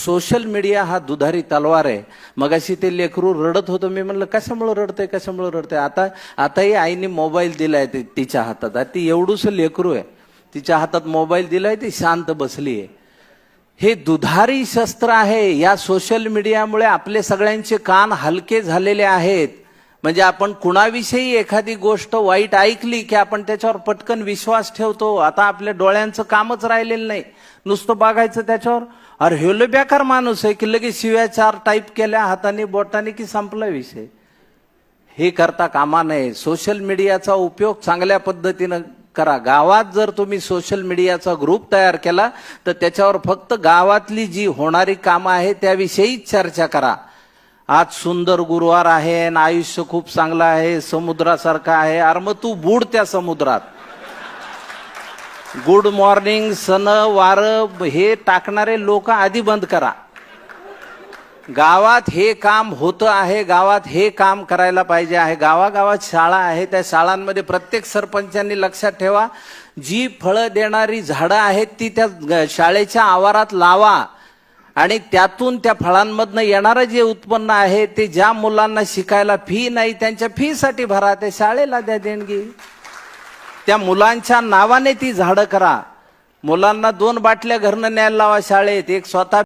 Social media हा दुधारी तलवार आहे. मगाशी ते लेकरू रडत होतं, मी म्हणलं कशामुळे रडते. आताही आईने मोबाईल दिलाय तिच्या हातात. ती एवढूस लेकरू आहे, तिच्या हातात मोबाईल दिलाय, ती शांत बसली आहे. हे दुधारी शस्त्र आहे. या सोशल मीडियामुळे आपले सगळ्यांचे कान हलके झालेले आहेत. म्हणजे आपण कुणाविषयी एखादी गोष्ट वाईट ऐकली की आपण त्याच्यावर पटकन विश्वास ठेवतो. आता आपल्या डोळ्यांचं कामच राहिलेलं नाही, नुसतं बघायचं त्याच्यावर. अरे हे बेकार माणूस आहे की लगेच शिव्या 4 टाईप केल्या हाताने बोटाने की संपला विषय. हे करता कामा नये. सोशल मीडियाचा उपयोग चांगल्या पद्धतीनं करा. गावात जर तुम्ही सोशल मीडियाचा ग्रुप तयार केला तर त्याच्यावर फक्त गावातली जी होणारी कामं आहे त्याविषयीच चर्चा करा. आज सुंदर गुरुवार आहे आणि आयुष्य खूप चांगलं आहे, समुद्रासारखं आहे. अरे मग तू बुड त्या समुद्रात. गुड मॉर्निंग, सन वार हे टाकणारे लोक आधी बंद करा. गावात हे काम होतं आहे, गावात हे काम करायला पाहिजे आहे. गावागावात शाळा आहे, त्या शाळांमध्ये प्रत्येक सरपंचांनी लक्षात ठेवा, जी फळं देणारी झाडं आहेत ती त्या शाळेच्या आवारात लावा आणि त्यातून त्या फळांमधनं येणारं जे उत्पन्न आहे ते ज्या मुलांना शिकायला फी नाही त्यांच्या फीसाठी भरा, त्या शाळेला द्या देणगी. त्या मुलांच्या नावाने ती झाडं करा. मुलांना 2 बाटल्या घरनं न्यायला लावा शाळेत, एक स्वतः